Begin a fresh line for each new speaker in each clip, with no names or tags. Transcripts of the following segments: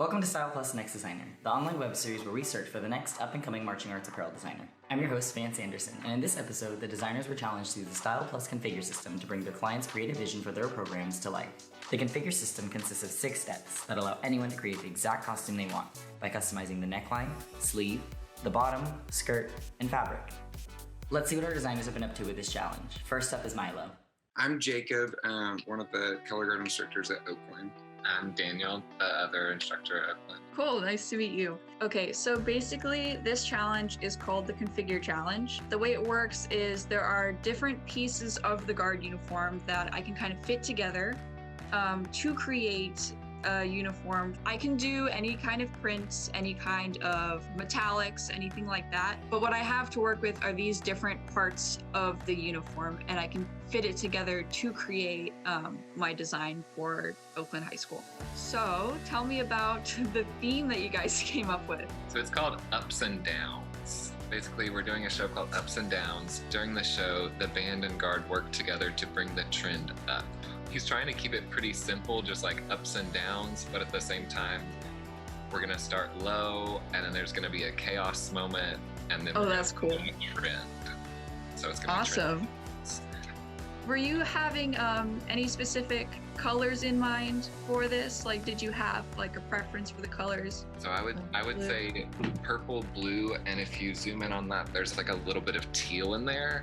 Welcome to Styleplus Next Designer, the online web series where we search for the next up-and-coming marching arts apparel designer. I'm your host, Vance Anderson, and in this episode, the designers were challenged to use the Styleplus Configure system to bring their clients' creative vision for their programs to life. The Configure system consists of 6 steps that allow anyone to create the exact costume they want by customizing the neckline, sleeve, the bottom, skirt, and fabric. Let's see what our designers have been up to with this challenge. First up is Milo.
I'm Jacob, one of the color guard instructors at Oakland.
I'm Daniel, the other instructor at Oakland.
Cool, nice to meet you. Okay, so basically this challenge is called the Configure Challenge. The way it works is there are different pieces of the guard uniform that I can kind of fit together to create a uniform. I can do any kind of prints, any kind of metallics, anything like that. But what I have to work with are these different parts of the uniform, and I can fit it together to create my design for Oakland High School. So tell me about the theme that you guys came up with.
So it's called Ups and Downs. Basically, we're doing a show called Ups and Downs. During the show, the band and guard work together to bring the trend up. He's trying to keep it pretty simple, just like ups and downs, but at the same time, we're gonna start low, and then there's gonna be a chaos moment, and then
that's cool.
Trend. So it's gonna
awesome. Were you having any specific colors in mind for this? Like, did you have like a preference for the colors?
So I would say purple, blue, and if you zoom in on that, there's like a little bit of teal in there.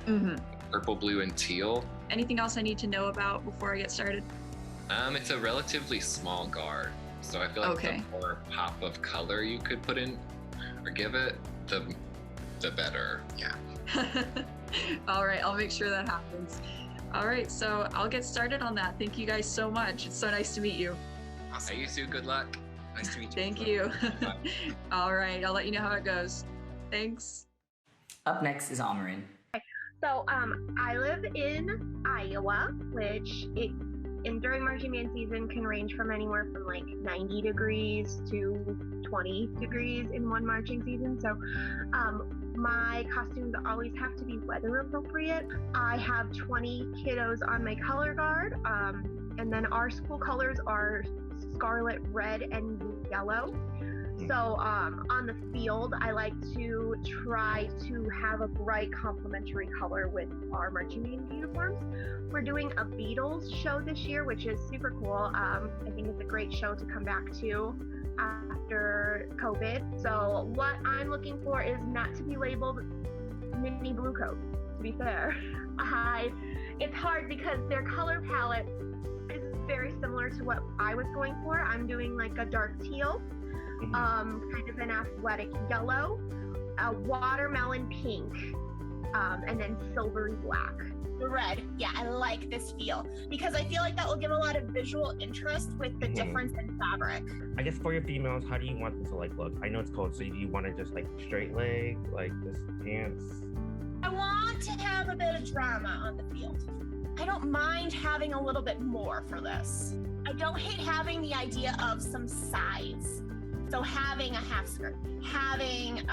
Mm-hmm.
Purple, blue, and teal.
Anything else I need to know about before I get started?
It's a relatively small guard, so I feel like the more pop of color you could put in or give it, the better. Yeah.
All right, I'll make sure that happens. All right, so I'll get started on that. Thank you guys so much. It's so nice to meet you.
Awesome. You too. Good luck.
Nice to meet you.
Thank you. All right, I'll let you know how it goes. Thanks.
Up next is Amarin.
So I live in Iowa, which during marching band season can range from anywhere from like 90 degrees to 20 degrees in one marching season. So my costumes always have to be weather appropriate. I have 20 kiddos on my color guard, and then our school colors are scarlet, red, and yellow. So on the field, I like to try to have a bright complementary color with our marching band uniforms. We're doing a Beatles show this year, which is super cool. I think it's a great show to come back to after COVID. So what I'm looking for is not to be labeled mini blue coat, to be fair. It's hard because their color palette is very similar to what I was going for. I'm doing like a dark teal, kind of an athletic yellow, a watermelon pink, and then silvery black.
The red, yeah, I like this feel because I feel like that will give a lot of visual interest with the difference in fabric.
I guess for your females, how do you want them to like look? I know it's cold, so do you want to just like straight leg, like this pants?
I want to have a bit of drama on the field. I don't mind having a little bit more for this. I don't hate having the idea of some size. So having a half skirt, having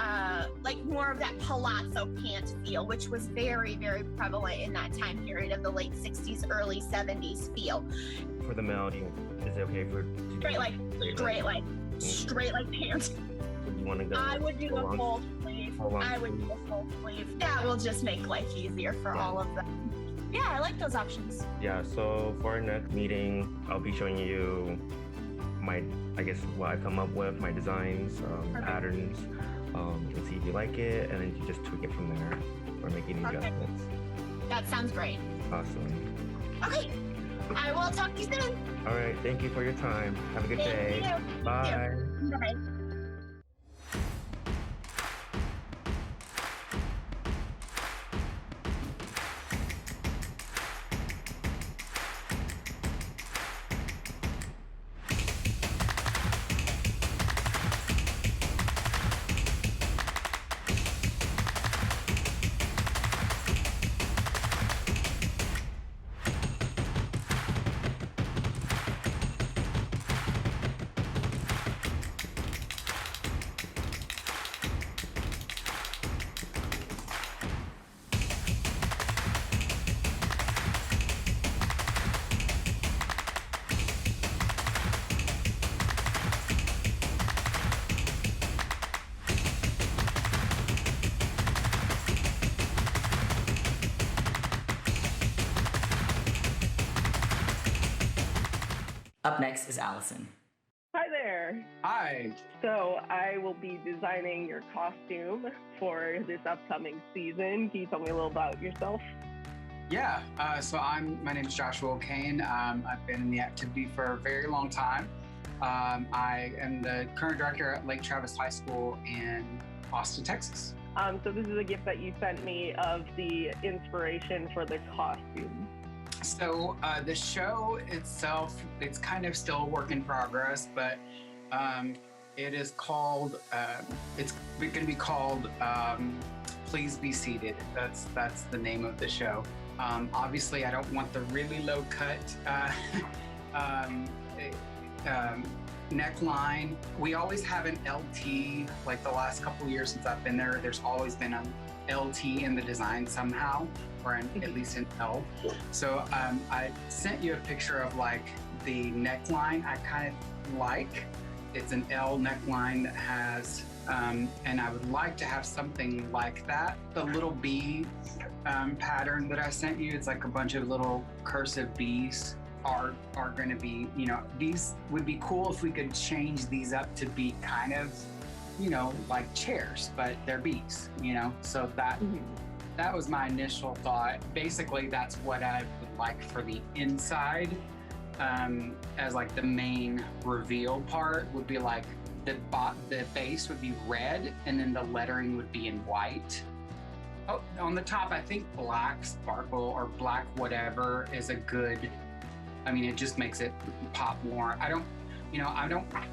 like more of that palazzo pant feel, which was very, very prevalent in that time period of the late 60s, early 70s feel.
For the male, is it okay for
straight leg pants?
You want to go?
I would do a full sleeve. I would do a full sleeve. That will just make life easier for all of them. Yeah, I like those options.
Yeah. So for our next meeting, I'll be showing you what I come up with, my designs, patterns, and see if you like it, and then you just tweak it from there or make any adjustments.
That sounds great.
Awesome.
Okay, I will talk to you soon.
All right, thank you for your time. Have a good day.
Thank you.
Bye.
Bye.
Up next is Allison.
Hi there.
Hi.
So I will be designing your costume for this upcoming season. Can you tell me a little about yourself?
Yeah, so my name is Joshua O'Kane. I've been in the activity for a very long time. I am the current director at Lake Travis High School in Austin, Texas.
So this is a gift that you sent me of the inspiration for the costume.
So the show itself, it's kind of still a work in progress, but it is called, it's going to be called Please Be Seated. That's the name of the show. Obviously, I don't want the really low cut neckline. We always have an LT, like the last couple of years since I've been there, there's always been an LT in the design somehow, or at least an L. So I sent you a picture of like the neckline I kind of like. It's an L neckline that has, and I would like to have something like that. The little bee pattern that I sent you, it's like a bunch of little cursive bees are going to be, you know, these would be cool if we could change these up to be kind of, you know, like chairs, but they're bees, you know, so that was my initial thought. Basically, that's what I would like for the inside, as like the main reveal part would be like the base would be red and then the lettering would be in white. Oh, on the top, I think black sparkle or black whatever is a good, I mean, it just makes it pop more. I don't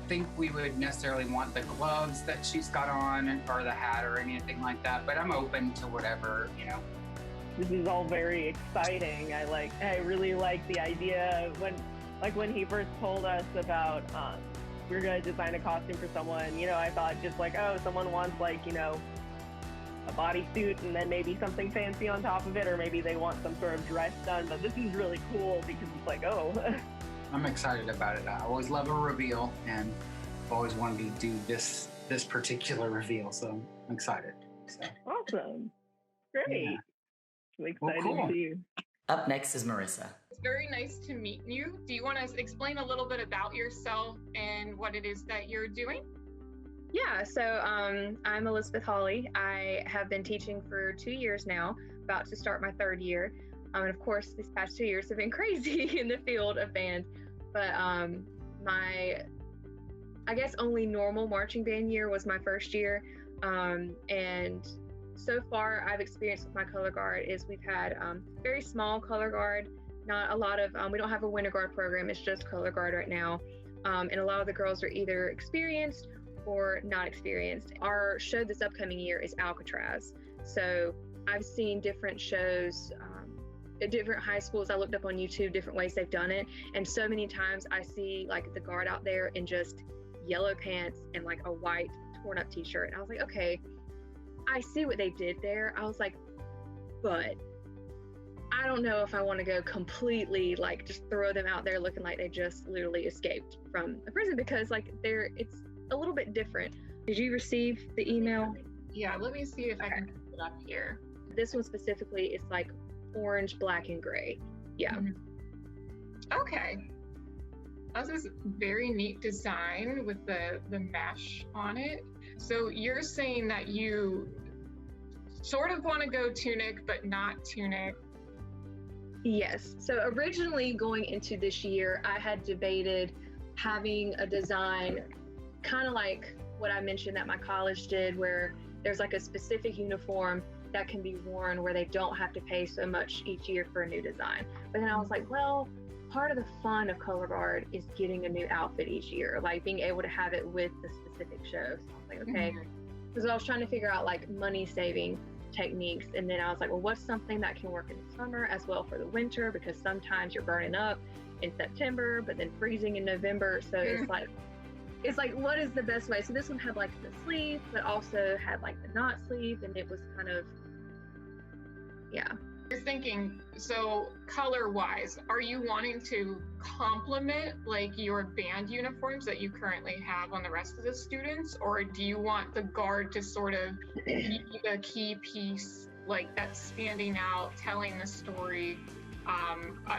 think we would necessarily want the gloves that she's got on or the hat or anything like that, but I'm open to whatever, you know.
This is all very exciting. I really like the idea when he first told us about we were going to design a costume for someone, you know, I thought just like, oh, someone wants like, you know, a bodysuit and then maybe something fancy on top of it, or maybe they want some sort of dress done. But this is really cool because it's like, oh.
I'm excited about it. I always love a reveal and I've always wanted to do this particular reveal, so I'm excited. So.
Awesome. Great.
Yeah.
I'm excited
Well, cool.
too.
Up next is Marissa.
It's very nice to meet you. Do you want to explain a little bit about yourself and what it is that you're doing?
Yeah, so I'm Elizabeth Hawley. I have been teaching for 2 years now, about to start my 3rd year. And of course, these past 2 years have been crazy in the field of band. But my, I guess, only normal marching band year was my 1st year. And so far, I've experienced with my color guard is we've had very small color guard, not a lot of, we don't have a winter guard program, it's just color guard right now. And a lot of the girls are either experienced or not experienced. Our show this upcoming year is Alcatraz. So I've seen different shows at different high schools. I looked up on YouTube different ways they've done it. And so many times I see like the guard out there in just yellow pants and like a white torn up t-shirt. And I was like, okay, I see what they did there. I was like, but I don't know if I want to go completely like just throw them out there looking like they just literally escaped from a prison, because like it's a little bit different. Did you receive the email?
Yeah, let me see if I can put it up here.
This one specifically is like orange, black, and gray. Yeah.
Okay. This is very neat design with the mesh on it. So you're saying that you sort of want to go tunic, but not tunic.
Yes. So originally going into this year, I had debated having a design kind of like what I mentioned that my college did, where there's like a specific uniform that can be worn where they don't have to pay so much each year for a new design. But then I was like, well, part of the fun of color guard is getting a new outfit each year, like being able to have it with the specific show. So I was like, okay, because I was trying to figure out like money saving techniques. And then I was like, well, what's something that can work in the summer as well for the winter? Because sometimes you're burning up in September, but then freezing in November. So it's like, what is the best way? So this one had like the sleeve, but also had like the not sleeve. And it was kind of, yeah.
You're thinking, so color-wise, are you wanting to complement like your band uniforms that you currently have on the rest of the students, or do you want the guard to sort of be the key piece, like that's standing out, telling the story,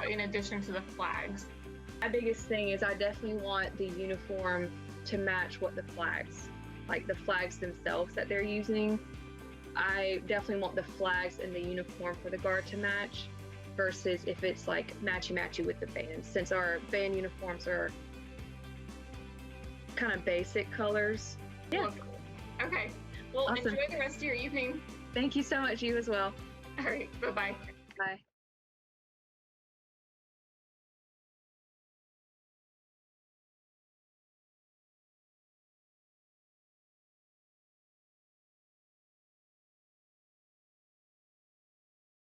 in addition to the flags?
My biggest thing is I definitely want the uniform to match what the flags, like the flags themselves that they're using. I definitely want the flags and the uniform for the guard to match versus if it's like matchy-matchy with the band, since our band uniforms are kind of basic colors. Yeah.
Wonderful. Okay. Well,
Awesome.
enjoy the rest of your evening.
Thank you so much. You as well.
All right. Bye-bye.
Bye.